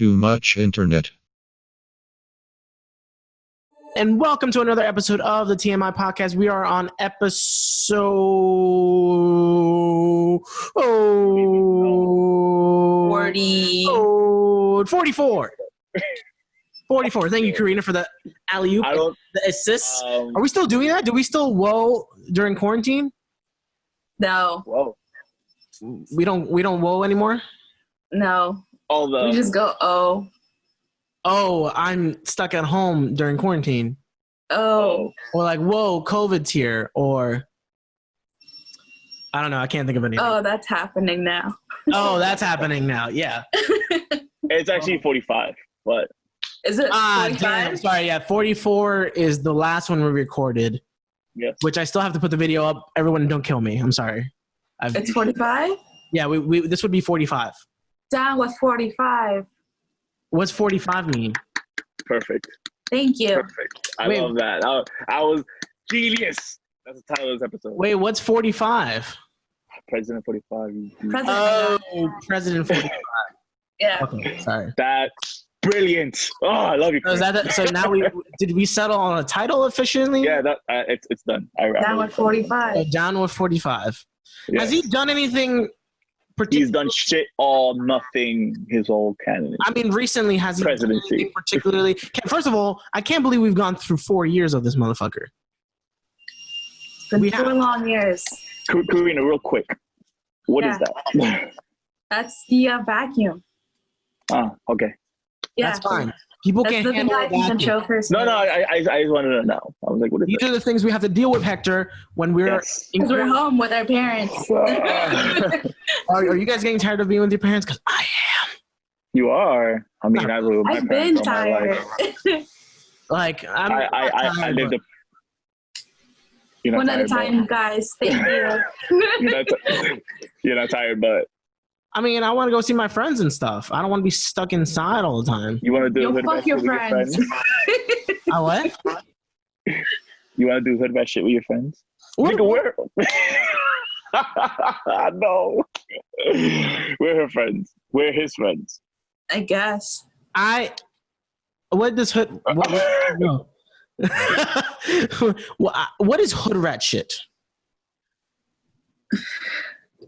Too much internet. And welcome to another episode of the TMI podcast. We are on episode 44. 44. Thank you, Karina, for the alley-oop, the assist. Are we still doing that? Do we still whoa during quarantine? No. Whoa. We don't whoa anymore? No. Although we just go, oh. Oh, I'm stuck at home during quarantine. Oh. Or like, whoa, COVID's here. Or, I don't know. I can't think of anything. Oh, that's happening now. Oh, that's happening now. Yeah. it's actually 45, but. Is it 45? Damn, sorry. Yeah, 44 is the last one we recorded. Yes. Which I still have to put the video up. Everyone, don't kill me. I'm sorry. It's 45? Yeah, we this would be 45. Down with 45. What's 45 mean? Perfect. Thank you. Perfect. I love that. I was genius. That's the title of this episode. Wait, what's 45? President 45. President 45. Yeah. Okay, sorry. That's brilliant. Oh, I love you. So now did we settle on a title officially? Yeah, it's done. Down with 45. Down with 45. Yes. Has he done anything? He's done shit or nothing his whole canon. I mean, recently has he Presidency. done anything particularly? First of all, I can't believe we've gone through 4 years of this motherfucker. It's been 4 long years. Karina, real quick. What is that? That's the vacuum. Ah, okay. Yeah. That's fine. People That's can't handle that. No, I just wanted to know. I was like, what is These that? are the things we have to deal with, Hector, when we're... Yes. Because we're home with our parents. Are you guys getting tired of being with your parents? Because I am. You are. I mean, I live with my I've parents been all my tired. life. Like, I lived one at a time, guys. Thank you. You're not tired, but... I mean, I want to go see my friends and stuff. I don't want to be stuck inside all the time. You want to do hood fuck rat your shit with your friends. I what? You want to do hood rat shit with your friends? What? Nigga, where? No. We're her friends. We're his friends. I guess. What does hood... No. What is hood rat shit?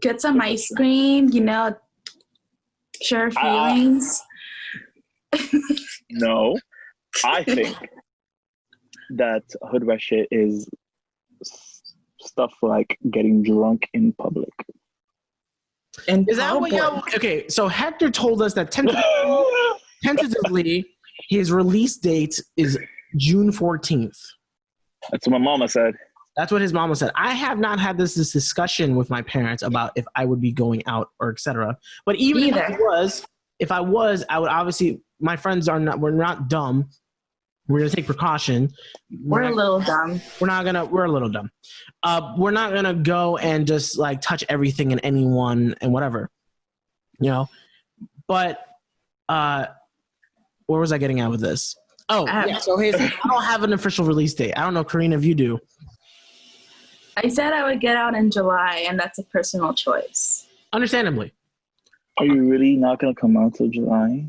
Get some ice cream, share feelings. No. I think that hood rat shit is stuff like getting drunk in public. Is that what y'all... Okay, so Hector told us that tentatively his release date is June 14th. That's what my mama said. That's what his mama said. I have not had this discussion with my parents about if I would be going out or etc. But even if I was, I would obviously, my friends we're not dumb. We're going to take precaution. We're a little dumb. We're a little dumb. We're not going to go and just like touch everything and anyone and whatever, but where was I getting at with this? Oh, yeah. So I don't have an official release date. I don't know, Karina, if you do. I said I would get out in July, and that's a personal choice. Understandably. Are you really not going to come out till July?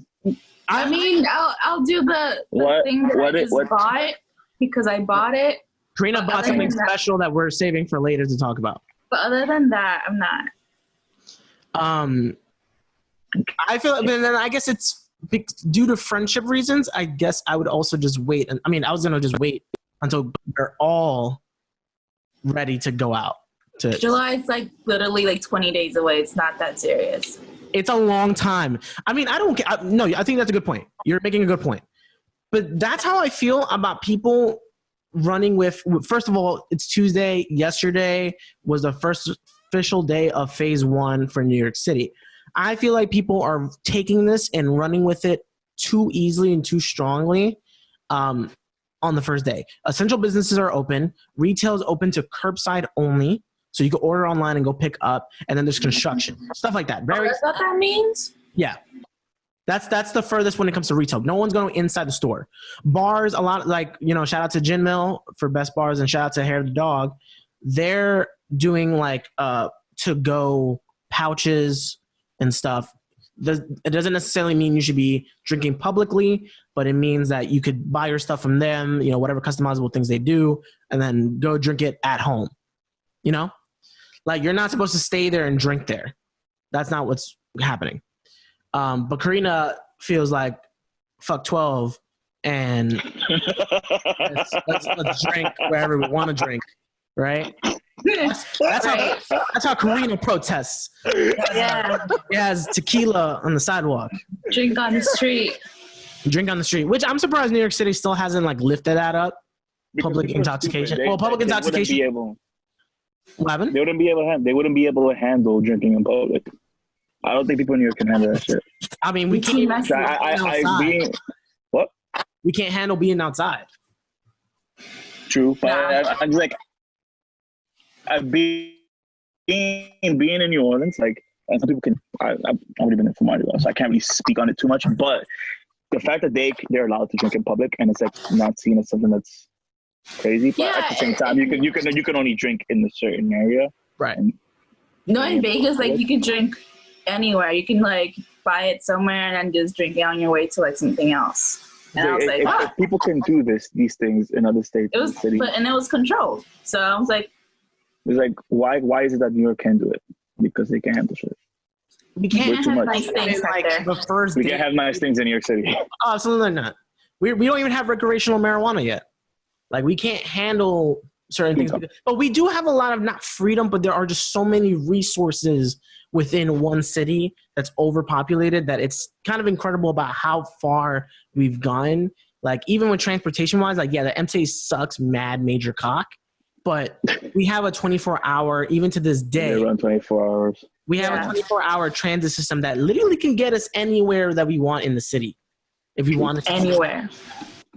I mean, I'll do the thing that I just bought because I bought it. Karina bought something special that we're saving for later to talk about. But other than that, I'm not. I feel, but then I guess it's due to friendship reasons. I guess I would also just wait. I mean, I was gonna just wait until they're all ready to go out. July is like literally like 20 days away. It's not that serious. It's a long time. I mean, I think that's a good point. You're making a good point. But that's how I feel about people running with, first of all, it's Tuesday. Yesterday was the first official day of phase 1 for New York City. I feel like people are taking this and running with it too easily and too strongly on the first day. Essential businesses are open. Retail is open to curbside only. So you can order online and go pick up, and then there's construction, stuff like that. That's what that means? Yeah. That's the furthest when it comes to retail. No one's going inside the store. Bars, a lot, like, shout out to Gin Mill for best bars, and shout out to Hair the Dog. They're doing like to-go pouches and stuff. It doesn't necessarily mean you should be drinking publicly, but it means that you could buy your stuff from them, you know, whatever customizable things they do, and then go drink it at home. You know? Like, you're not supposed to stay there and drink there. That's not what's happening. But Karina feels like fuck 12 and let's drink wherever we want to drink, right? That's how Karina protests. Yeah. He has tequila on the sidewalk. Drink on the street. Drink on the street, which I'm surprised New York City still hasn't like lifted that up. Public intoxication. Public intoxication. What happened? They wouldn't be able to handle drinking in public. I don't think people in New York can handle that shit. I mean, we can't. What? We can't handle being outside. True, but I'm just like, being in New Orleans, like, and some people can. I've already been there for my life, so I can't really speak on it too much. But the fact that they're allowed to drink in public, and it's like not seen as something that's crazy, but at the same time, you can only drink in a certain area, right? In Vegas, like, you can drink anywhere. You can like buy it somewhere and then just drink it on your way to like something else. And I was like, if people can do these things in other states, it was, and it was controlled. So I was like, it's like, why is it that New York can't do it? Because they can't handle shit. We can't have nice things like the first. We can't have nice things in New York City. Oh, absolutely not. We don't even have recreational marijuana yet. Like, we can't handle certain things. But we do have a lot of, not freedom, but there are just so many resources within one city that's overpopulated that it's kind of incredible about how far we've gone. Like, even with transportation wise, like, yeah, the MTA sucks mad major cock, but we have a 24-hour, even to this day. They run 24 hours. We have a 24-hour transit system that literally can get us anywhere that we want in the city. If we want to. Anywhere.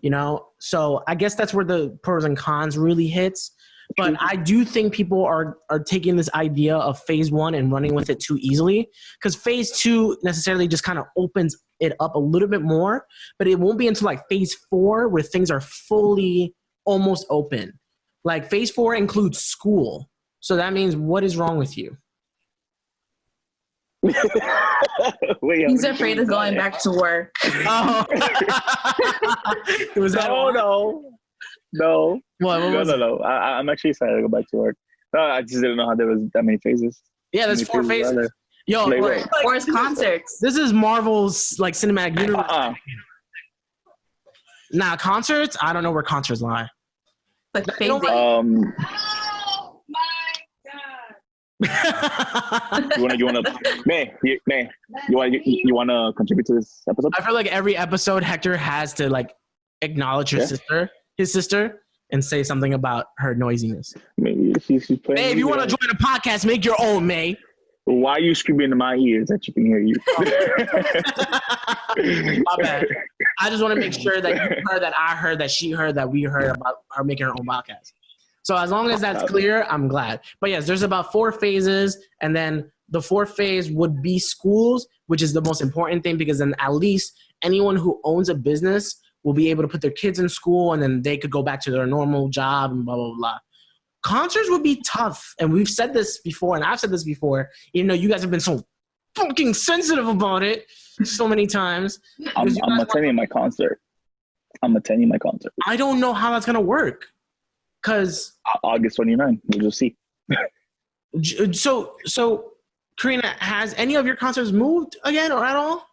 You know? So I guess that's where the pros and cons really hits. But I do think people are taking this idea of phase 1 and running with it too easily, because phase 2 necessarily just kind of opens it up a little bit more, but it won't be until like phase 4 where things are fully almost open. Like, phase 4 includes school. So that means, what is wrong with you? He's afraid of going back to work. Oh. Was that No. No. I'm actually excited to go back to work. No, I just didn't know how there was that many phases. Yeah, there's 4 phases. Yo, like, 4 concerts. This is Marvel's like cinematic universe. Nah, concerts. I don't know where concerts lie. Like phasing. You want to contribute to this episode? I feel like every episode Hector has to like acknowledge his sister, and say something about her noisiness. Maybe she's playing. Hey, if you want to join a podcast, make your own, May. Why are you screaming into my ears that you can hear you? My bad. I just want to make sure that you heard, that I heard, that she heard, that we heard about her making her own podcast. So as long as that's clear, I'm glad. But yes, there's about 4 phases, and then the 4th phase would be schools, which is the most important thing, because then at least anyone who owns a business will be able to put their kids in school, and then they could go back to their normal job and blah, blah, blah. Concerts would be tough, and we've said this before, and I've said this before, even though you guys have been so fucking sensitive about it so many times. I'm attending my concert. I don't know how that's going to work. Because August 29th, we'll just see. So, Karina, has any of your concerts moved again or at all?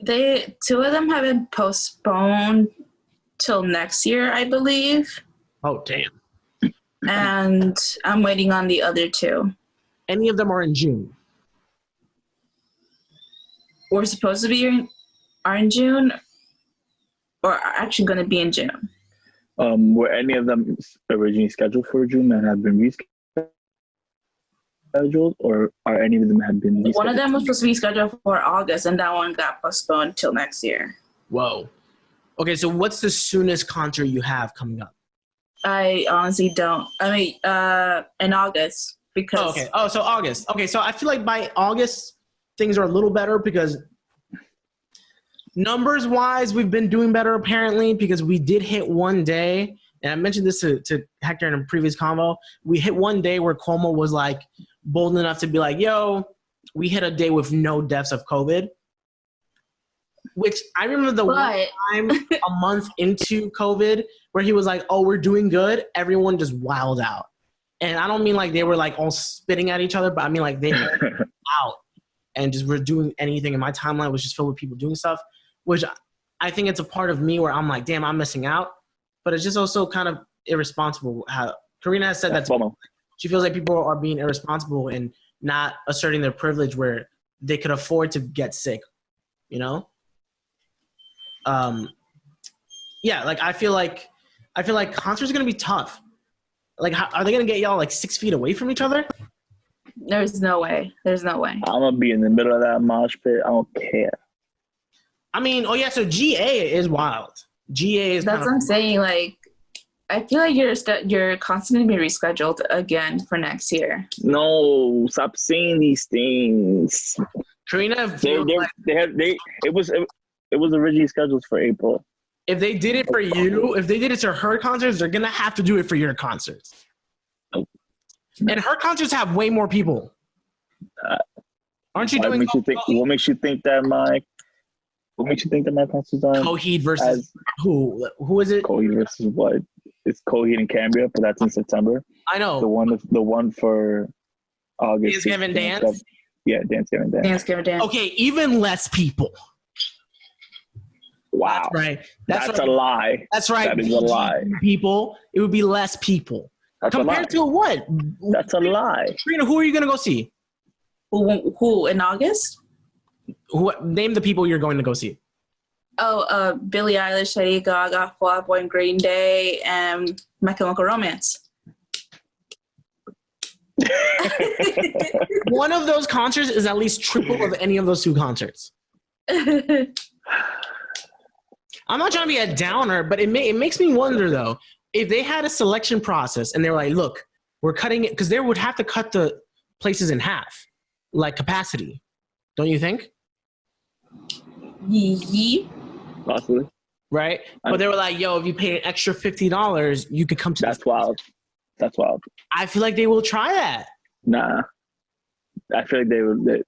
2 of them have been postponed till next year, I believe. Oh, damn. And I'm waiting on the other 2. Any of them are in June? We're supposed to be are in June, or are actually going to be in June. Were any of them originally scheduled for June and have been rescheduled, or are any of them have been rescheduled? One of them was supposed to be scheduled for August, and that one got postponed till next year. Whoa. Okay, so what's the soonest concert you have coming up? I honestly don't. I mean, in August, because... Oh, okay. Oh, so August. Okay, so I feel like by August, things are a little better, because numbers-wise, we've been doing better, apparently, because we did hit one day, and I mentioned this to Hector in a previous convo, we hit one day where Cuomo was, like, bold enough to be like, yo, we hit a day with no deaths of COVID. Which I remember the one time a month into COVID where he was like, "Oh, we're doing good." Everyone just wilded out, and I don't mean like they were like all spitting at each other, but I mean like they were out and just were doing anything. And my timeline was just filled with people doing stuff, which I think it's a part of me where I'm like, "Damn, I'm missing out." But it's just also kind of irresponsible. How Karina has said that she feels like people are being irresponsible and not asserting their privilege where they could afford to get sick, you know? Yeah, like I feel like concerts are gonna be tough. Like, are they gonna get y'all like 6 feet away from each other? There's no way. I'm gonna be in the middle of that mosh pit. I don't care. I mean, oh yeah, so GA is wild. GA is. That's what I'm saying. Like, I feel like your concert gonna be rescheduled again for next year. No, stop saying these things. Karina, it was originally scheduled for April. If they did it for you, if they did it to her concerts, they're gonna have to do it for your concerts. Nope. And her concerts have way more people. Aren't you doing? What makes you think that my concerts are? Coheed versus who? Who is it? Coheed versus what? It's Coheed and Cambria, but that's in September. I know. The one for August. Thanksgiving Dance? Yeah, Thanksgiving Dance. Okay, even less people. Wow. That's right. That's a lie. That's right. That is a lie. People, it would be less people. That's compared to what? That's a lie. Karina, who are you going to go see? Who in August? Name the people you're going to go see. Oh, Billie Eilish, Lady Gaga, Fall Out Boy, and Green Day, and My Chemical Romance. One of those concerts is at least triple of any of those two concerts. I'm not trying to be a downer, but it makes me wonder, though, if they had a selection process and they were like, look, we're cutting it, because they would have to cut the places in half, like capacity. Don't you think? Yeah. Possibly. Right? But they were like, yo, if you pay an extra $50, you could come to That's wild. That's wild. I feel like they will try that. Nah. I feel like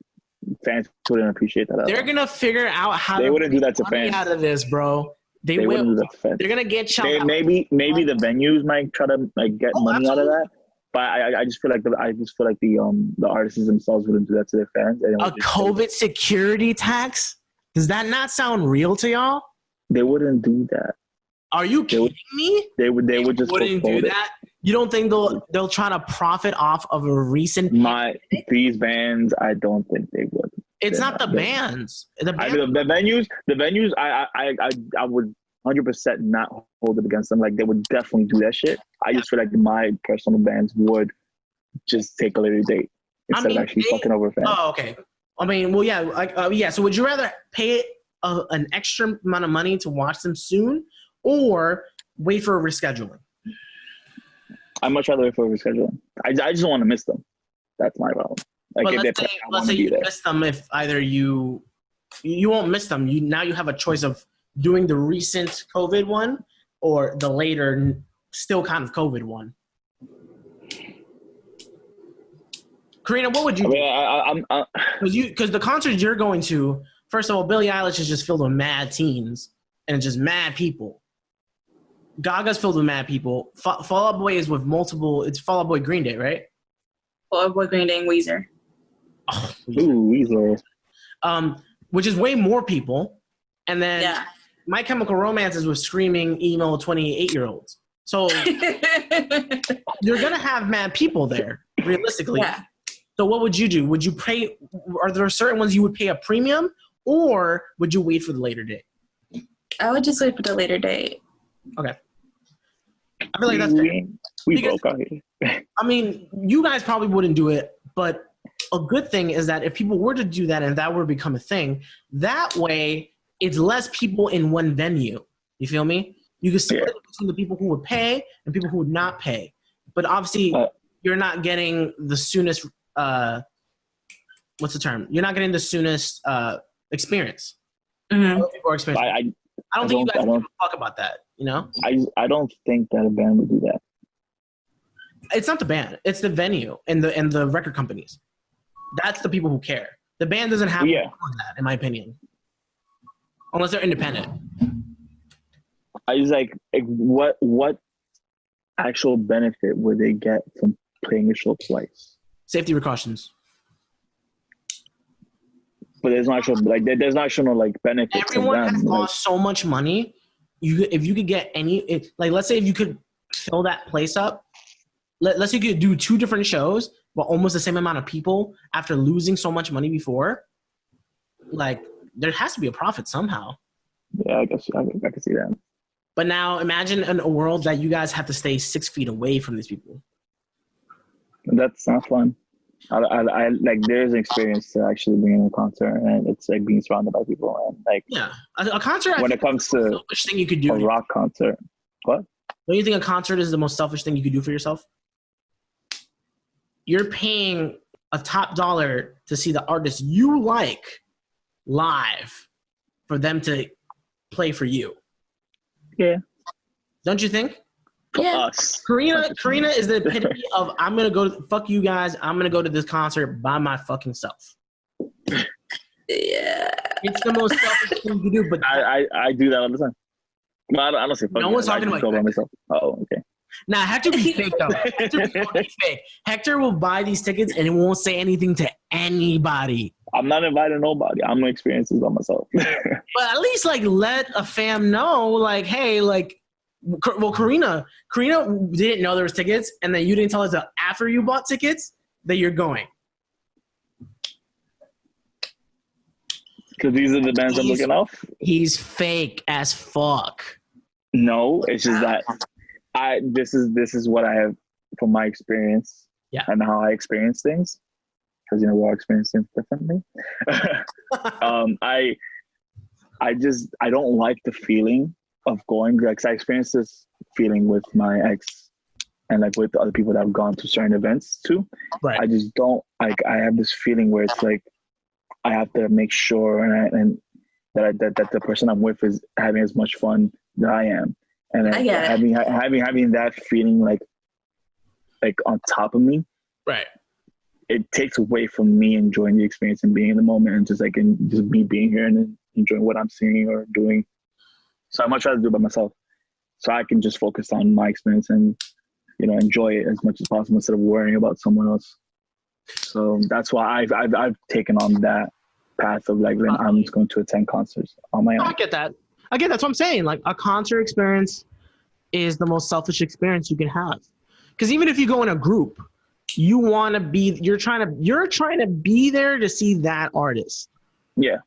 fans wouldn't appreciate that. They're going to figure out how they wouldn't do that to fans. Out of this, bro. They will. Wouldn't do that to fans. They're going to get shot. Maybe the venues might try to get money out of that. But I just feel like the artists themselves wouldn't do that to their fans. A COVID security tax? Does that not sound real to y'all? They wouldn't do that. Are you kidding me? They would just wouldn't do that. You don't think they'll try to profit off of a recent these bands? I don't think they would. It's not the bands. The venues. I would 100% not hold it against them. Like they would definitely do that shit. I just feel like my personal bands would just take a later date instead of actually fucking over fans. Oh, okay. I mean, well, yeah, yeah. So would you rather pay an extra amount of money to watch them soon, or wait for a rescheduling? I'd much rather wait for a rescheduling. I just don't want to miss them. That's my problem. Like let's say you miss them. If either you won't miss them. Now you have a choice of doing the recent COVID one or the later, still kind of COVID one. Karina, what would you do? Because the concerts you're going to, first of all, Billie Eilish is just filled with mad teens and just mad people. Gaga's filled with mad people. Fall Out Boy is with multiple. It's Fall Out Boy, Green Day, right? Fall Out Boy, Green Day, and Weezer. Oh, Weezer. Which is way more people. And then My Chemical Romance is with screaming emo 28-year-olds. So you're gonna have mad people there, realistically. Yeah. So what would you do? Would you pay? Are there certain ones you would pay a premium, or would you wait for the later date? I would just wait for the later date. Okay. I feel like that's fair. We broke out here. I mean, you guys probably wouldn't do it, but a good thing is that if people were to do that and that were to become a thing, that way it's less people in one venue. You feel me? You can split it between the people who would pay and people who would not pay. But obviously, you're not getting the soonest. What's the term? You're not getting the soonest experience. Mm-hmm. Or experience. I don't think you guys would talk about that. You know? I don't think that a band would do that. It's not the band. It's the venue and the record companies. That's the people who care. The band doesn't have to do that, in my opinion. unless they're independent. I was like, what actual benefit would they get from playing a show twice? Safety precautions. But there's no actual benefit. Everyone to them. has lost so much money. If you could get let's say if you could fill that place up, let's say you could do 2 different shows, but almost the same amount of people after losing so much money before. Like, there has to be a profit somehow. Yeah, I guess I can see that. But now imagine in a world that you guys have to stay 6 feet away from these people. That's not fun. I like, there's an experience to actually being in a concert, and it's like being surrounded by people, and like, yeah, a concert. When it comes to selfish thing you could do a rock concert, what? Don't you think a concert is the most selfish thing you could do for yourself? You're paying a top dollar to see the artist you like live for them to play for you. Yeah. Don't you think? Yeah. Us. Karina is the epitome of, I'm going to go, fuck you guys, I'm going to go to this concert by my fucking self. Yeah. It's the most selfish thing you do, but I do that all the time. No, I don't say fuck. No one's talking about go by myself. Oh, okay. Nah, Hector be fake though. Hector be fake. Hector will buy these tickets and it won't say anything to anybody. I'm not inviting nobody. I'm gonna experience this by myself. But at least like let a fam know, like, hey, like, well, Karina didn't know there was tickets, and then you didn't tell us that after you bought tickets that you're going. Because these are the bands I'm looking off. He's fake as fuck. No, it's just that this is what I have from my experience, yeah, and how I experience things. Because we all experience things differently. I don't like the feeling of going, because I experienced this feeling with my ex and like with the other people that I've gone to certain events too. Right. I just don't like. I have this feeling where it's like I have to make sure and that the person I'm with is having as much fun that I am, and then having that feeling like on top of me. Right. It takes away from me enjoying the experience and being in the moment, and just me being here and enjoying what I'm seeing or doing. So I much rather do it by myself, so I can just focus on my experience and enjoy it as much as possible instead of worrying about someone else. So that's why I've taken on that path of like I'm just going to attend concerts on my own. I get that. That's what I'm saying. Like, a concert experience is the most selfish experience you can have, because even if you go in a group, you want to be. You're trying to be there to see that artist. Yeah,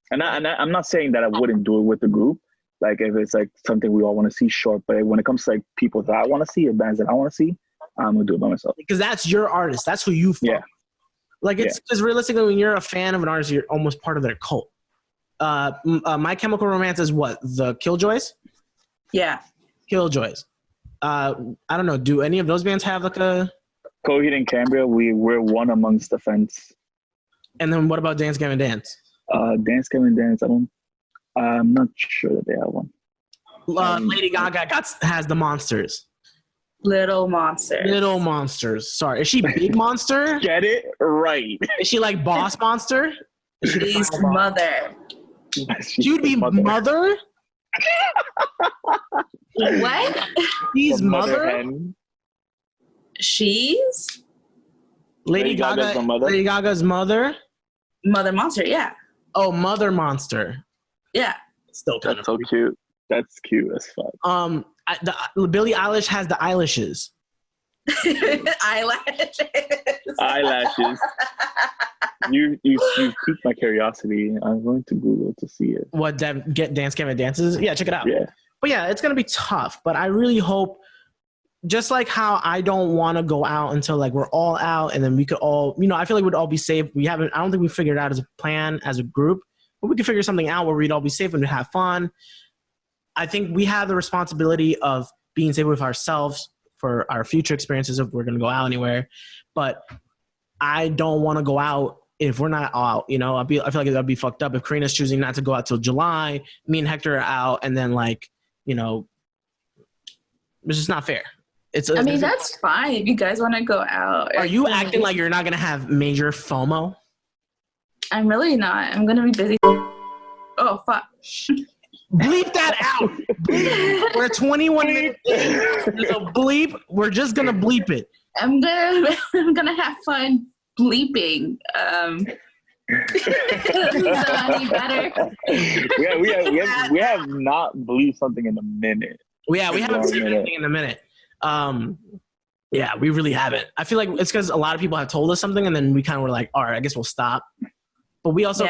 and I'm not saying that I wouldn't do it with the group. Like, if it's like something we all want to see, short. But when it comes to like people that I want to see or bands that I want to see, I'm gonna do it by myself. Because that's your artist. That's who you fuck. Yeah. Like, it's because realistically, when you're a fan of an artist, you're almost part of their cult. My Chemical Romance is what? The Killjoys? Yeah. Killjoys. I don't know. Do any of those bands have like a... Coheed and Cambria, we're one amongst the fence. And then what about Dance Gavin Dance? Dance Gavin Dance, I'm not sure that they have one. Lady Gaga has the Monsters. Little Monsters. Sorry. Is she Big Monster? Get it right. Is she like Boss Monster? She's Mother. She would be Mother? What? She's Mother? She's? Lady Gaga's mother? Mother Monster, yeah. Oh, Mother Monster. Yeah. Still kind That's so cute. That's cute as fuck. Billie Eilish has the eyelashes. Eyelashes. You piqued my curiosity. I'm going to Google to see it. What, get Dance Gavin Dances? Yeah, check it out. Yeah. But yeah, it's gonna be tough. But I really hope, just like how I don't want to go out until like we're all out, and then we could all, I feel like we'd all be safe. I don't think we figured it out as a plan, as a group, but we could figure something out where we'd all be safe and have fun. I think we have the responsibility of being safe with ourselves for our future experiences if we're going to go out anywhere. But I don't want to go out if we're not out. I feel like that'd be fucked up if Karina's choosing not to go out till July. Me and Hector are out, and then it's just not fair. That's fine if you guys want to go out. Are you acting like you're not going to have major FOMO? I'm really not. I'm going to be busy. Oh, fuck. Bleep that out. Bleep. We're 21 minutes in. There's a bleep. We're just going to bleep it. I'm gonna have fun bleeping. Any better? we have not bleeped something in a minute. Yeah, we haven't seen anything in a minute. Yeah, we really haven't. I feel like it's because a lot of people have told us something, and then we kind of were like, all right, I guess we'll stop. But we also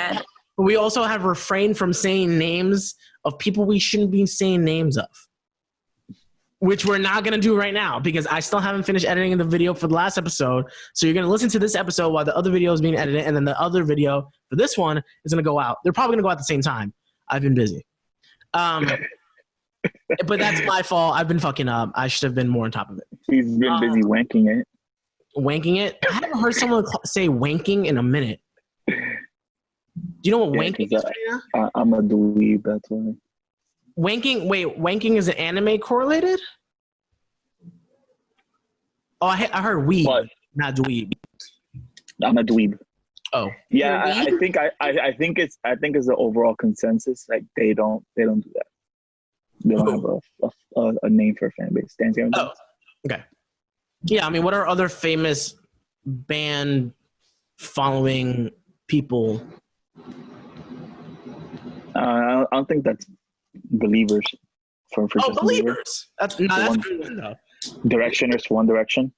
have refrained from saying names of people we shouldn't be saying names of, which we're not going to do right now because I still haven't finished editing the video for the last episode. So you're going to listen to this episode while the other video is being edited, and then the other video for this one is going to go out. They're probably going to go out at the same time. I've been busy. But that's my fault. I've been fucking up. I should have been more on top of it. He's been busy wanking it. Wanking it? I haven't heard someone say wanking in a minute. Do you know what wanking is, Karina? I'm a dweeb, that's why. Wanking is an anime correlated? Oh, I heard weeb, what? Not dweeb. I'm a dweeb. Oh. Yeah, I think it's the overall consensus. Like they don't do that. They don't have a name for a fan base. Oh, okay. Yeah, I mean, what are other famous band following people? I don't think that's Believers. For Believers. That's a good one though. Directioners, One Direction.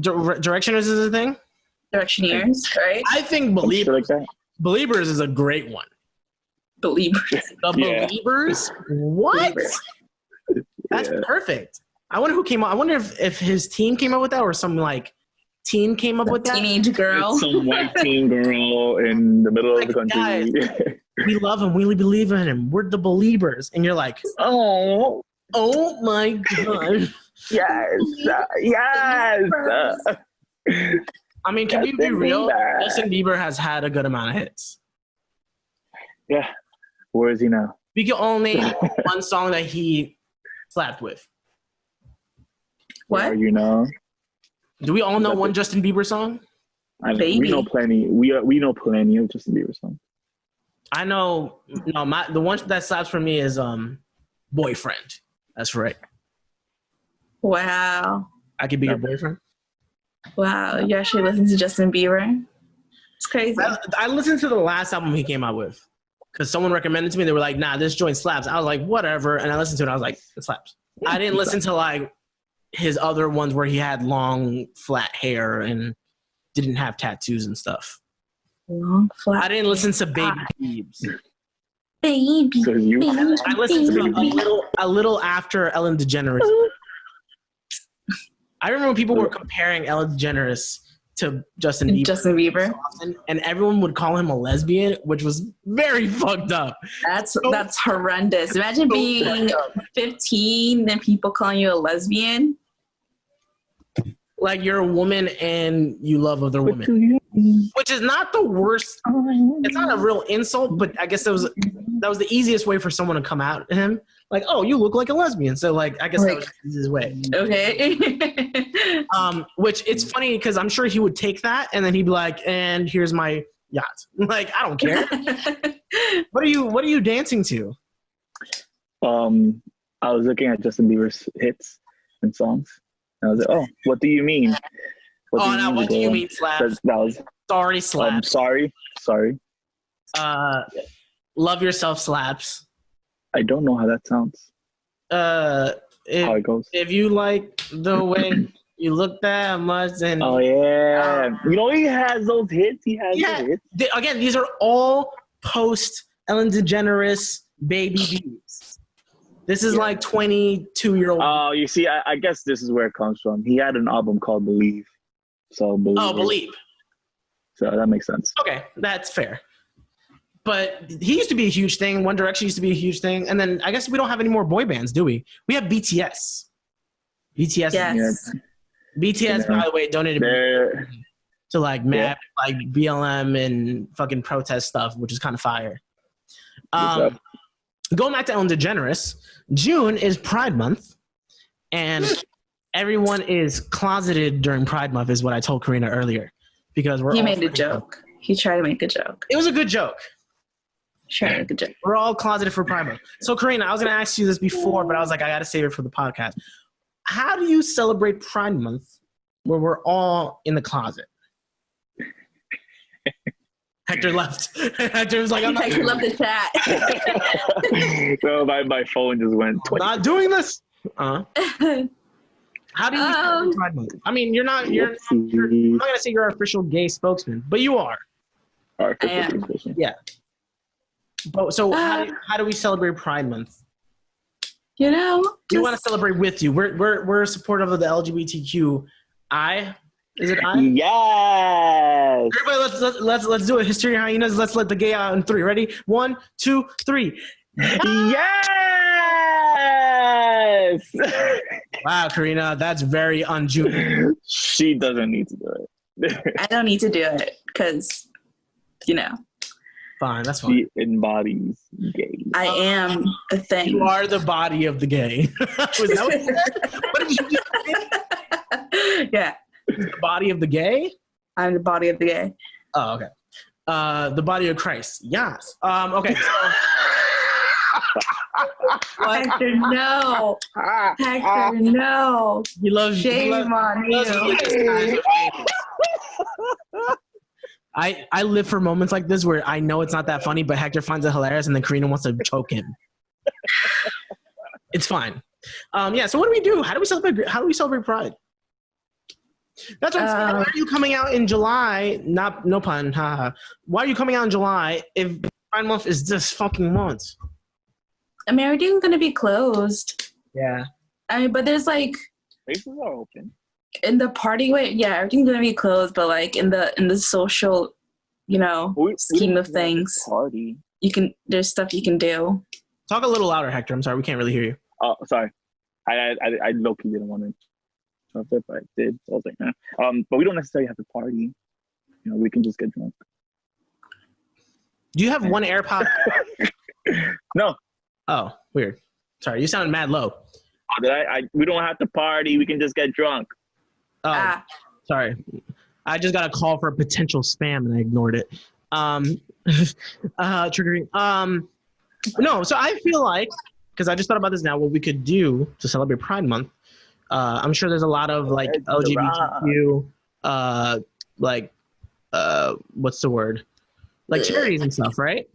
Directioners is a thing. Directioneers, right? I think Believers. Like that. Believers is a great one. Believers. The Believers? What? That's perfect. I wonder who came up. I wonder if his team came up with that or some like teen came up with that. Teenage girl. It's some white teen girl in the middle of the country. Guys, we love him. We believe in him. We're the Believers. And you're like, oh my God. Yes. I mean, can we be real? Justin Bieber has had a good amount of hits. Yeah. Where is he now? We can only name one song that he slapped with. What? You know? Do we all know one Justin Bieber song? Baby. We know plenty. We know plenty of Justin Bieber songs. I know. No, the one that slaps for me is Boyfriend. That's right. Wow. I could be your boyfriend. Wow, you actually listen to Justin Bieber? It's crazy. I listened to the last album he came out with because someone recommended to me. They were like, "Nah, this joint slaps." I was like, "Whatever," and I listened to it. And I was like, "It slaps." I didn't listen to like his other ones where he had long, flat hair and didn't have tattoos and stuff. Long, flat. I didn't listen to Baby Dweebs. Baby. I listened to a little after Ellen DeGeneres. I remember when people were comparing Ellen DeGeneres to Justin Bieber. And everyone would call him a lesbian, which was very fucked up. That's horrendous. Imagine being 15 and people calling you a lesbian. Like you're a woman and you love other women. Which is not the worst. It's not a real insult, but I guess that was the easiest way for someone to come out to him. Like, oh, you look like a lesbian. So, like, I guess that was the easiest way. Okay. Which it's funny because I'm sure he would take that and then he'd be like, and here's my yacht. Like, I don't care. What are you dancing to? I was looking at Justin Bieber's hits and songs. And I was like, oh, what do you mean? What do you mean, slaps? That was sorry, slaps. Sorry. Love yourself, slaps. I don't know how that sounds. How it goes. If you like the way you look that much, and oh yeah, he has those hits. He has those hits. Again, these are all post Ellen DeGeneres Baby Dweebs. This is like 22-year-old. Oh, you see, I guess this is where it comes from. He had an album called Believe. So Believe. Oh, Believe. So that makes sense. Okay, that's fair. But he used to be a huge thing. One Direction used to be a huge thing. And then I guess we don't have any more boy bands, do we? We have BTS. BTS. Yes. BTS, by the way, donated to like like BLM and fucking protest stuff, which is kind of fire. Going back to Ellen DeGeneres, June is Pride Month. And everyone is closeted during Pride Month is what I told Karina earlier. Because he made a joke. He tried to make a joke. It was a good joke. Sure, good job. We're all closeted for Pride Month. So, Karina, I was going to ask you this before, but I was like, I got to save it for the podcast. How do you celebrate Pride Month where we're all in the closet? Hector left. Hector was like, I'm not. Hector left the chat. So my phone just went. I'm not doing this. How do you celebrate Pride Month? I mean, I'm not going to say you're our official gay spokesman, but you are. Our official spokesman. Yeah. But, so how do we celebrate Pride Month? You know, We want to celebrate with you. We're supportive of the LGBTQ. Is it I? Yes. Everybody, let's do it. History hyenas. Let's let the gay out in 3. Ready? 1, 2, 3. Yes. Wow, Karina, that's very unjuvenile. She doesn't need to do it. I don't need to do it because, you know. Fine, that's fine. She embodies gay. I am the thing. You are the body of the gay. Was that what you said? What did you just say? Yeah, The body of the gay? I'm the body of the gay. Oh, okay. The body of Christ. Yes. Okay. So, Hector, no. Hector, no. he loves Shame on he loves you. religious kinds of gayness. I live for moments like this where I know it's not that funny, but Hector finds it hilarious, and then Karina wants to choke him. It's fine. Yeah. So what do we do? How do we celebrate Pride? That's what I'm saying. Why are you coming out in July? No pun. Haha. Why are you coming out in July if Pride Month is this fucking month? I mean, everything's gonna be closed. Yeah. I mean, but there's like Spaces are open. in the party way. Yeah, everything's gonna be closed. But like in the social, you know, scheme of things, Party. there's stuff you can do. Talk a little louder, Hector. I'm sorry, we can't really hear you. Oh, sorry. I low-key didn't want to interrupt it, but I did. So I was like, nah. But we don't necessarily have to party. You know, we can just get drunk. Do you have one AirPod? No. Oh, weird. Sorry, you sounded mad low. We don't have to party. We can just get drunk. Oh, sorry. I just got a call for a potential spam and I ignored it. Triggering. No, so I feel like, because I just thought about this now, what we could do to celebrate Pride Month. I'm sure there's a lot of like LGBTQ, what's the word? Like charities and stuff, right?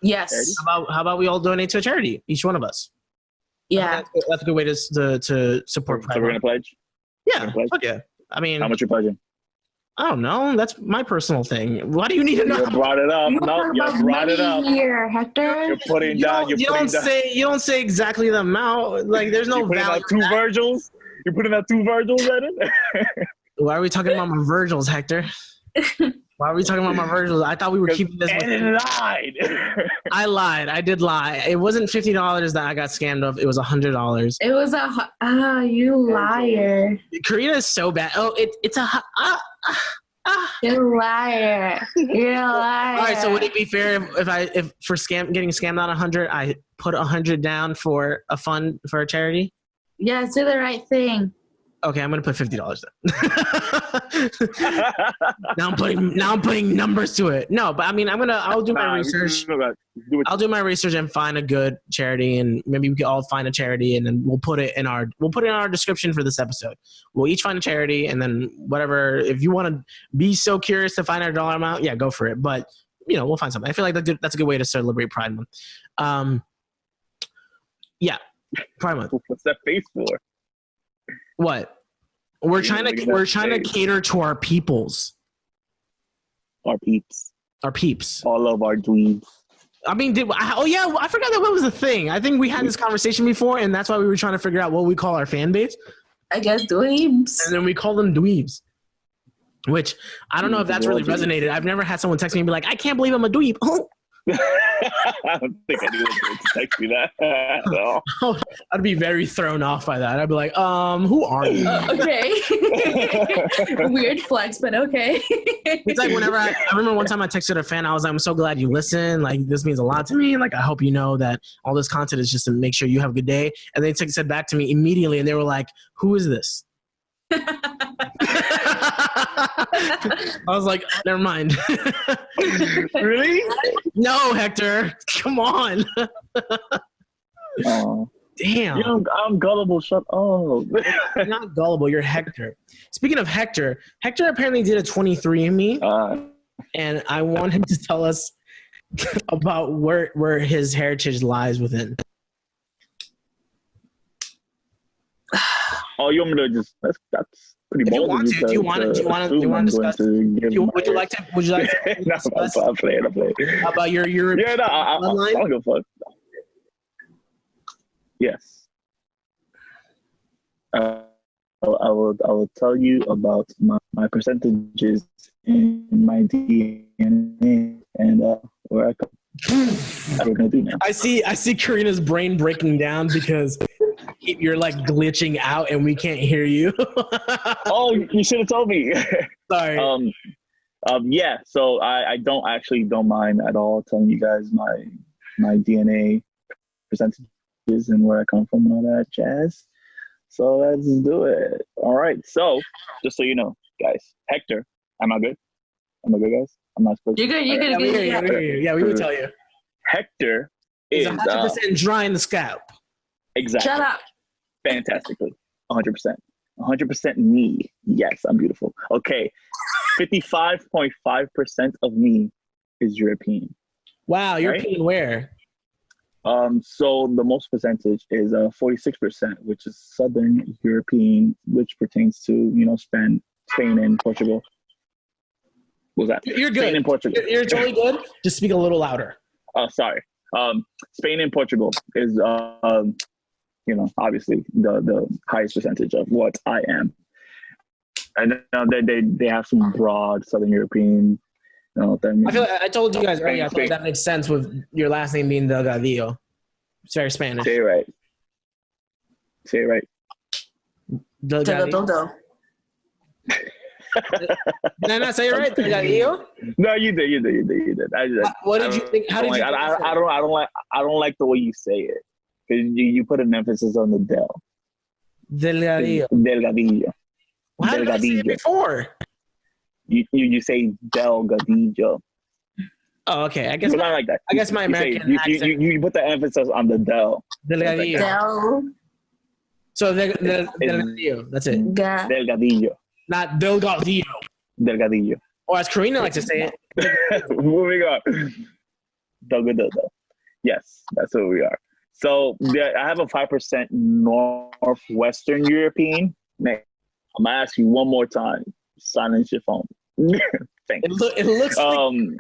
Yes. How about we all donate to a charity, each one of us? Yeah. That's a good way to support Pride So we're Month. gonna pledge. Yeah, fuck yeah. I mean, How much you pledging? I don't know. That's my personal thing. Why do you need to know? You brought it up. No, you brought it up. Here, Hector. You're putting down. You don't say exactly the amount. Like there's no You're putting value. out 2 Virgils. You're putting out 2 Virgils at it. Why are we talking about my Virgils, Hector? Why are we talking about my Virgils? I thought we were keeping this. And lied. I lied. I did lie. It wasn't $50 that I got scammed of. It was $100. It was you liar. Karina is so bad. Oh, it's a. You're a liar. You're a liar. All right. So would it be fair if for getting scammed on 100, I put 100 down for a fund for a charity? Yes, do the right thing. Okay, I'm gonna put $50 then. now I'm putting numbers to it. No, but I mean I'll do my research. I'll do my research and find a good charity, and maybe we can all find a charity, and then we'll put it in our description for this episode. We'll each find a charity, and then whatever. If you want to be so curious to find our dollar amount, yeah, go for it. But we'll find something. I feel like that's a good way to celebrate Pride Month. Yeah, Pride Month. What's that face for? What? We're trying to cater to our peoples. Our peeps. Our peeps. All of our dweebs. I mean, I forgot that was the thing. I think we had this conversation before, and that's why we were trying to figure out what we call our fan base. I guess dweebs. And then we call them dweebs. Which, I don't know if that's really resonated. I've never had someone text me and be like, I can't believe I'm a dweeb. I don't think anyone would text me that. No. I'd be very thrown off by that. I'd be like, who are you? Okay. Weird flex, but okay. It's like whenever I remember one time I texted a fan, I was like, I'm so glad you listen. Like, this means a lot to me. Like, I hope you know that all this content is just to make sure you have a good day. And they said back to me immediately, and they were like, who is this? I was like, never mind. Really? No, Hector. Come on. Oh, Damn. I'm gullible. Shut up. You're not gullible. You're Hector. Speaking of Hector, Hector apparently did a 23andMe, and I want him to tell us about where his heritage lies within. Oh, you want me to just? That's pretty bold. Do you want to discuss? Would you like to No, discuss I'm playing. about your Yeah, no, I bloodline? don't give a fuck. Yes. I will tell you about my percentages in my DNA and where I come. What we're gonna do now. I see Karina's brain breaking down because you're like glitching out and we can't hear you. Oh, you should have told me. Sorry. Yeah. So I don't mind at all telling you guys my DNA percentages and where I come from and all that jazz. So let's do it. All right. So just so you know, guys, Hector, am I good? Am I good, guys? I'm not supposed to. You're good. Yeah, we hear you. Yeah, we would tell you. Hector He's is 100% dry in the scalp. exactly. Shut up. Fantastically. 100%. 100% me. Yes, I'm beautiful. Okay. 55.5% of me is European. Wow, Right? European where? So the most percentage is 46%, which is Southern European, which pertains to, Spain and Portugal. What was that? You're good. Spain and Portugal. You're totally good. Just speak a little louder. Oh, sorry. Spain and Portugal is, obviously the highest percentage of what I am. And they have some broad Southern European. I feel like I told you guys earlier. I thought that makes sense with your last name being Delgadillo. It's very Spanish. Say it right. Delgadillo. Did I not say it right? Delgadillo? No, you did. What did you think? How did you? I don't like the way you say it because you put an emphasis on the del. Delgadillo. Delgadillo. Well, how did I say it before? You say Delgadillo. Oh, okay. I guess I like that. I guess my American accent. You put the emphasis on the del. Delgadillo. Del. So Delgadillo. That's it. Delgadillo. Not Delgadillo. Delgadillo. Or as Karina likes to say it. Moving on. Delgadillo. Yes, that's what we are. So I have a 5% Northwestern European. Man, I'm gonna ask you one more time. Silence your phone. Thanks. It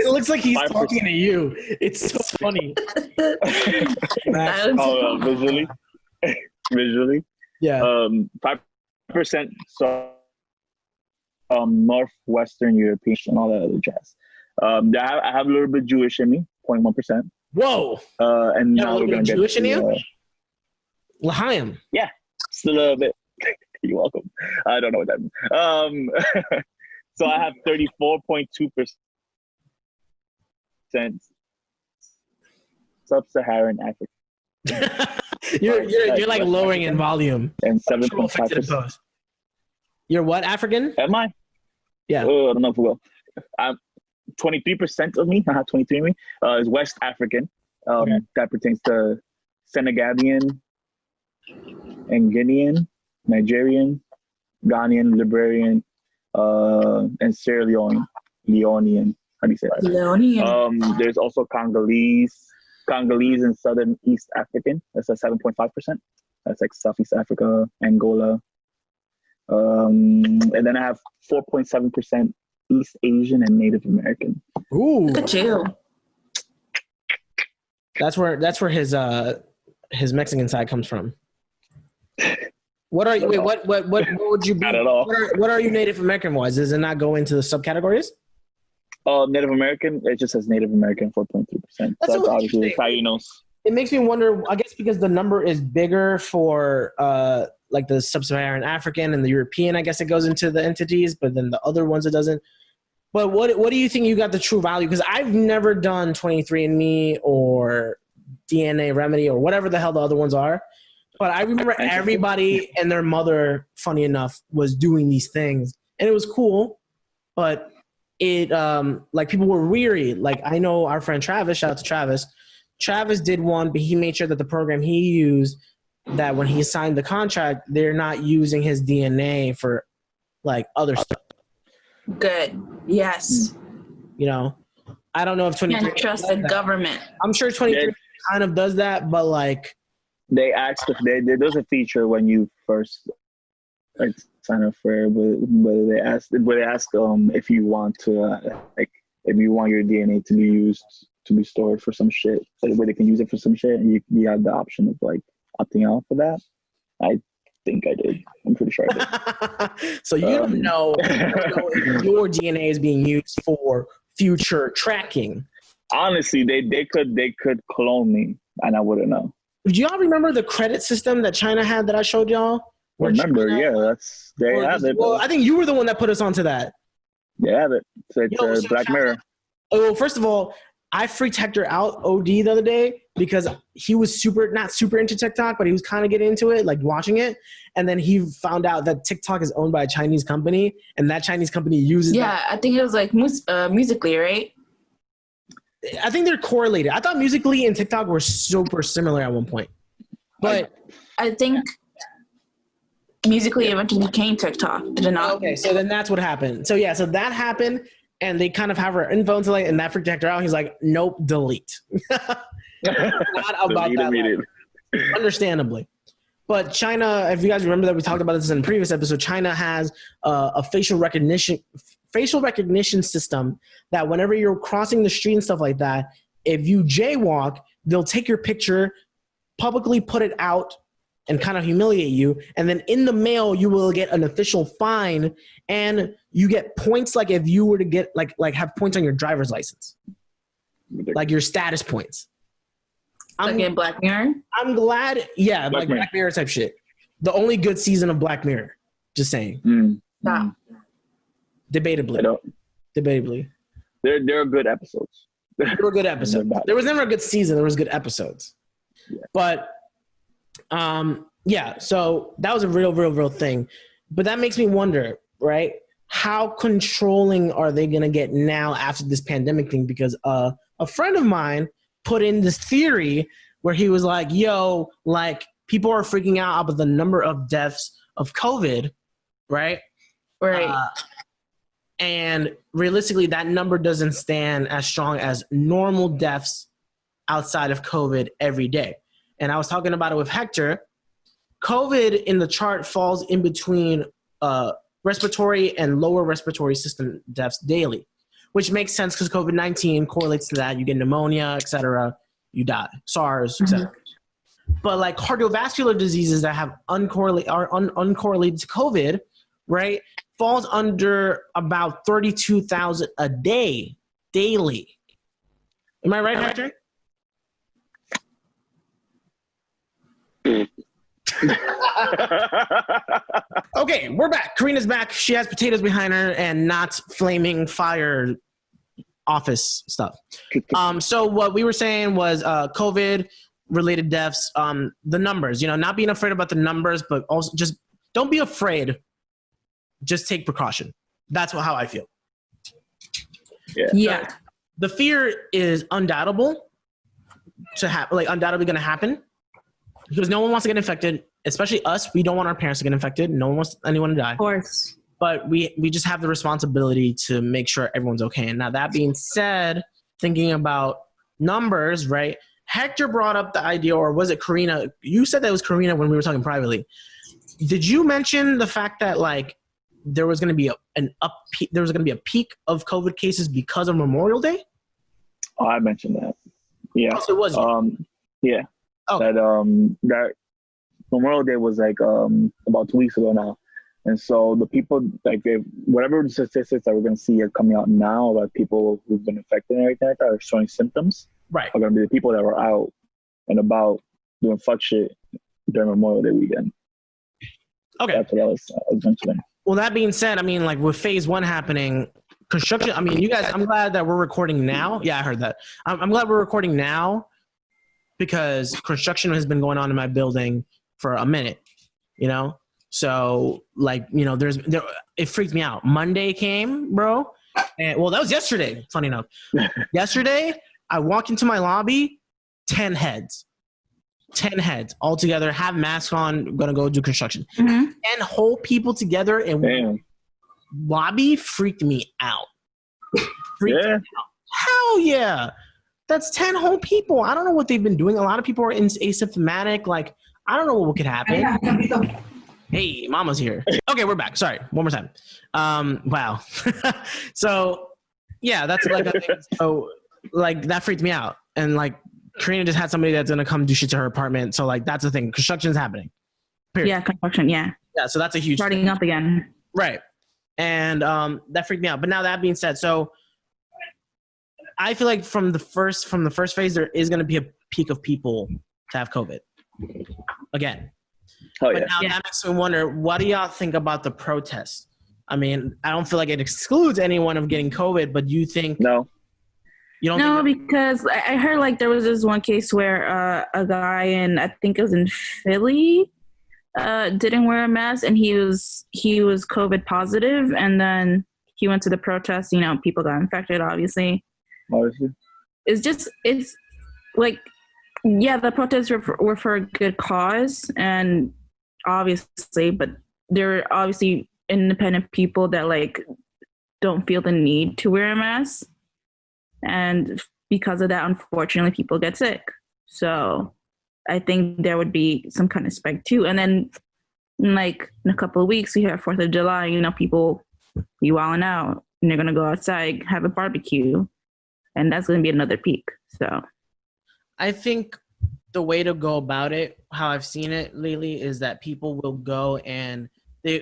looks like he's 5%. talking to you. It's so funny. Visually. Yeah. 5%. So Northwestern European and all that other jazz. I have a little bit Jewish in me, 0.1%. Whoa. And you have now a little we're bit gonna Jewish get in to, you? L'chaim. Yeah, just a little bit. You're welcome. I don't know what that means. So I have 34.2% Sub-Saharan Africa. you're like lowering in volume. And 7.5%. You're what, African? Am I? Yeah. Oh, I don't know if we will. 23% of me, 23 of me, is West African. Okay. That pertains to Senegalian and Guinean, Nigerian, Ghanaian, Liberian, and Sierra Leonean. How do you say that? Leonean. There's also Congolese and Southern East African. That's at 7.5%. That's like Southeast Africa, Angola. And then I have 4.7% East Asian and Native American. Ooh. Chill. That's where his Mexican side comes from. What are you? Wait, what would you be? Not at all. What are you Native American wise? Does it not go into the subcategories? Native American, it just says Native American 4.3%. That's so obviously Tainos. It makes me wonder. I guess because the number is bigger for like the Sub-Saharan African and the European. I guess it goes into the entities, but then the other ones it doesn't. But what do you think you got the true value? Because I've never done 23andMe or DNA Remedy or whatever the hell the other ones are. But I remember everybody and their mother, funny enough, was doing these things. And it was cool. but it like people were weary. Like I know our friend Travis, shout out to Travis. Travis did one, but he made sure that the program he used, that when he signed the contract, they're not using his DNA for like other stuff. Good. Yes. You know, I don't know if 23 Can't trust the government. I'm sure 23 kind of does that, but like they asked if there's a feature when you first like sign up for it, but they ask if you want to like if you want your DNA to be used to be stored for some shit, like where they can use it for some shit, and you have the option of like opting out for that. I think I did. I'm pretty sure I did. So you don't know if your DNA is being used for future tracking. Honestly, they could clone me and I wouldn't know. Do y'all remember the credit system that China had that I showed y'all? Remember, China, yeah, they have it. Well, I think you were the one that put us onto that. They have it. It's Black Mirror. Well, first of all, I freaked Hector out OD the other day because he was not super into TikTok, but he was kind of getting into it, like watching it. And then he found out that TikTok is owned by a Chinese company, and that Chinese company uses I think it was like Musically, right? I think they're correlated. I thought Musically and TikTok were super similar at one point. But I think Musically eventually became TikTok. Did it not? Okay, so then that's what happened. So so that happened, and they kind of have her info into like, and that freaked Hector out. He's like, nope, delete. Not about that. Understandably. But China, if you guys remember that we talked about this in the previous episode, China has a facial recognition system that whenever you're crossing the street and stuff like that, if you jaywalk, they'll take your picture, publicly put it out, and kind of humiliate you. And then in the mail, you will get an official fine, and you get points like if you were to get like have points on your driver's license, like your status points. Like in Black Mirror? I'm glad. Yeah, Black Mirror type shit. The only good season of Black Mirror. Just saying. Yeah. Debatably. They're good episodes. They were good episodes. There was never a good season. There was good episodes. Yeah. But, so that was a real thing. But that makes me wonder, right? How controlling are they going to get now after this pandemic thing? Because a friend of mine put in this theory where he was like, yo, like people are freaking out about the number of deaths of COVID, right? Right. And realistically, that number doesn't stand as strong as normal deaths outside of COVID every day. And I was talking about it with Hector. COVID in the chart falls in between respiratory and lower respiratory system deaths daily, which makes sense because COVID-19 correlates to that. You get pneumonia, et cetera. You die. SARS, et cetera. But like cardiovascular diseases that have uncorrelated to COVID, right, falls under about 32,000 a day, daily. Am I right, Hector? Okay, we're back. Karina's back. She has potatoes behind her and not flaming fire office stuff. So what we were saying was COVID related deaths, the numbers, not being afraid about the numbers, but also just don't be afraid. Just take precaution. That's how I feel. Yeah. The fear is undoubtable to happen, like undoubtedly going to happen because no one wants to get infected, especially us. We don't want our parents to get infected. No one wants anyone to die. Of course. But we just have the responsibility to make sure everyone's okay. And now that being said, thinking about numbers, right? Hector brought up the idea, or was it Karina? You said that was Karina when we were talking privately. Did you mention the fact that like there was going to be a peak of COVID cases because of Memorial Day? Oh, I mentioned that. Yeah. Oh, so it was you? Yeah. Oh. That Memorial Day was like about 2 weeks ago now. And so the people, like, whatever the statistics that we're going to see are coming out now about people who've been infected and everything like that are showing symptoms. Right. Are going to be the people that were out and about doing fuck shit during Memorial Day weekend. Okay. That's what I was mentioning. Well, that being said, I mean, like with phase 1 happening, construction, I mean, you guys, I'm glad that we're recording now. Yeah, I heard that. I'm glad we're recording now because construction has been going on in my building for a minute, So like, you know, it freaked me out. Monday came, bro. And well, that was yesterday, funny enough. Yesterday, I walk into my lobby, 10 heads all together, have masks on, gonna go do construction. Mm-hmm. 10 whole people together in lobby freaked me out. Hell yeah. That's 10 whole people. I don't know what they've been doing. A lot of people are asymptomatic. Like, I don't know what could happen. Hey, mama's here. Okay, we're back. Sorry, one more time. Wow. So, yeah, that's like, so like that freaked me out. And like, Karina just had somebody that's gonna come do shit to her apartment. So like, that's the thing. Construction's happening. Period. Yeah, construction. Yeah. Yeah. So that's a huge starting up again. Right. And that freaked me out. But now that being said, so I feel like from the first phase, there is going to be a peak of people to have COVID again. Oh, but now that makes me wonder, what do y'all think about the protests? I mean, I don't feel like it excludes anyone of getting COVID, but you think no? You don't? No, because I heard like there was this one case where a guy in, I think it was in Philly, didn't wear a mask, and he was COVID positive, and then he went to the protest. You know, people got infected, obviously. It's like, yeah, the protests were for a good cause, and obviously, but there are obviously independent people that like don't feel the need to wear a mask, and because of that, unfortunately, people get sick. So I think there would be some kind of spike too. And then like in a couple of weeks, we have 4th of July, you know, people be wilding out and they're going to go outside, have a barbecue, and that's going to be another peak. So I think the way to go about it, how I've seen it lately, is that people will go and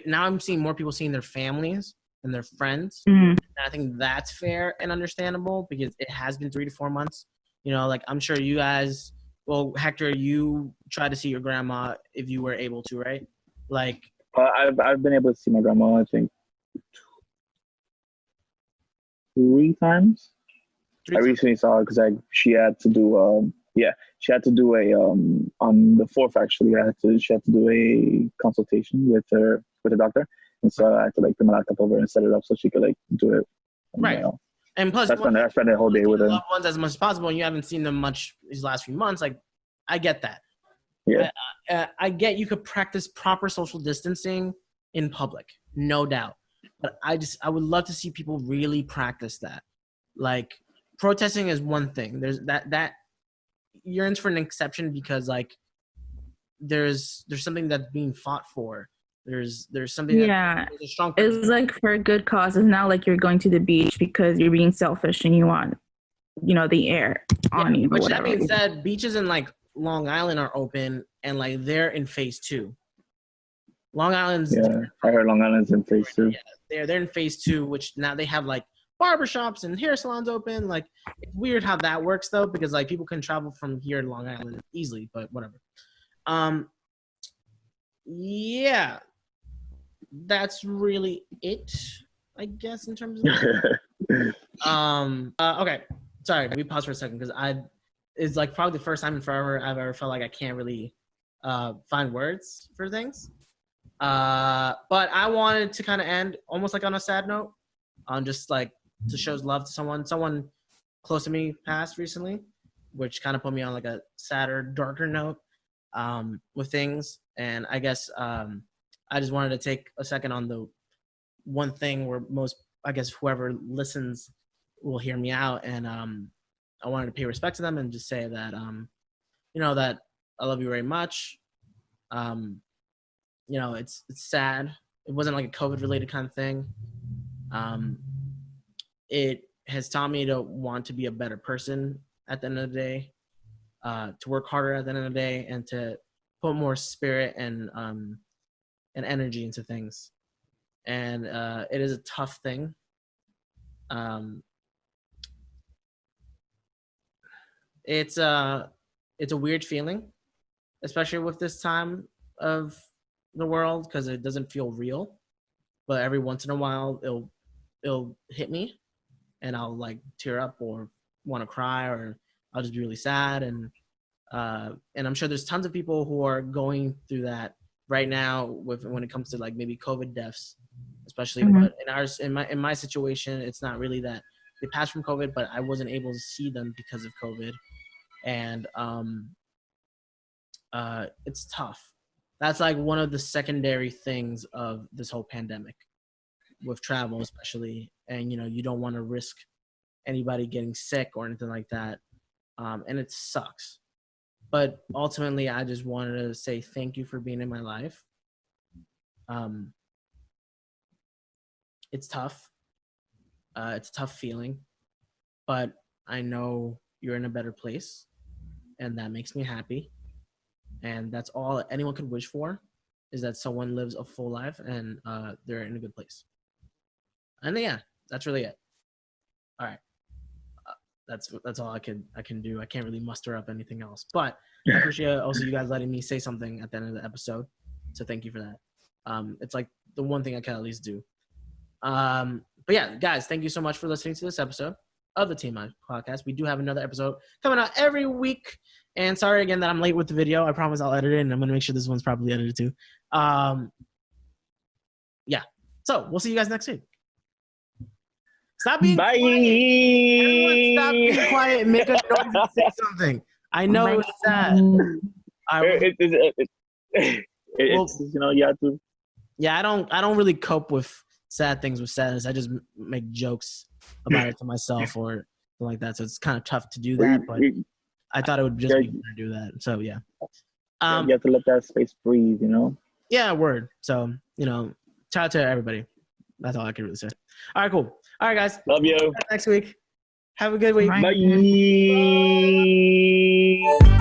now I'm seeing more people seeing their families and their friends. Mm-hmm. And I think that's fair and understandable because it has been 3 to 4 months. You know, like I'm sure you guys, well, Hector, you tried to see your grandma if you were able to, right? Like, I've been able to see my grandma, I think, 3 times. I recently saw her because she had to do she had to do a on the 4th actually. She had to do a consultation with the doctor, and so I had to like bring my laptop over and set it up so she could like do it. And, right. You know, and plus, I spent the whole day with her. Loved ones as much as possible, and you haven't seen them much these last few months. Like, I get that. Yeah. I get you could practice proper social distancing in public, no doubt. But I would love to see people really practice that. Like, protesting is one thing. There's that you're in for an exception because like there's something that's being fought for. There's something there's a strong it's like for a good cause. It's not like you're going to the beach because you're being selfish and you want, you know, the air on you. Which that being said, beaches in like Long Island are open and like they're in phase 2. Long Island's I heard Long Island's in phase 2. Yeah, they're in phase 2, which now they have like barbershops and hair salons open. Like, it's weird how that works though, because like people can travel from here to Long Island easily, but whatever. Yeah, that's really it, I guess, in terms of okay, sorry, let me pause for a second because it's like probably the first time in forever I've ever felt like I can't really find words for things. But I wanted to kind of end almost like on a sad note, on just like to show love to someone close to me passed recently, which kind of put me on like a sadder, darker note with things. And I guess I just wanted to take a second on the one thing where I guess whoever listens will hear me out, and I wanted to pay respect to them and just say that you know, that I love you very much. You know, it's sad. It wasn't like a COVID related kind of thing. It has taught me to want to be a better person at the end of the day, to work harder at the end of the day, and to put more spirit and energy into things. And it is a tough thing. It's a weird feeling, especially with this time of the world, because it doesn't feel real. But every once in a while, it'll hit me, and I'll like tear up or want to cry, or I'll just be really sad. And I'm sure there's tons of people who are going through that right now when it comes to like maybe COVID deaths, especially. Mhm. But in my situation, it's not really that they passed from COVID, but I wasn't able to see them because of COVID, and it's tough. That's like one of the secondary things of this whole pandemic, with travel especially, and you don't want to risk anybody getting sick or anything like that, and it sucks. But ultimately, I just wanted to say thank you for being in my life. It's tough. It's a tough feeling, but I know you're in a better place, and that makes me happy. And that's all anyone could wish for, is that someone lives a full life and they're in a good place. And yeah, that's really it. All right. That's all I can do. I can't really muster up anything else. But I appreciate also you guys letting me say something at the end of the episode. So thank you for that. It's like the one thing I can at least do. But yeah, guys, thank you so much for listening to this episode of the TMI podcast. We do have another episode coming out every week. And sorry again that I'm late with the video. I promise I'll edit it, and I'm gonna make sure this one's properly edited too. Yeah. So we'll see you guys next week. Stop being Bye. quiet. Everyone stop being quiet and make a noise and say something. I know it's sad. It's you have to. Yeah, I don't really cope with sad things with sadness. I just make jokes about it to myself or something like that. So it's kind of tough to do that, but I thought it would just be better to do that. So yeah. You have to let that space breathe, Yeah, word. So, shout out to everybody. That's all I can really say. All right, cool. All right, guys. Love you. Next week. Have a good week. Bye. Bye.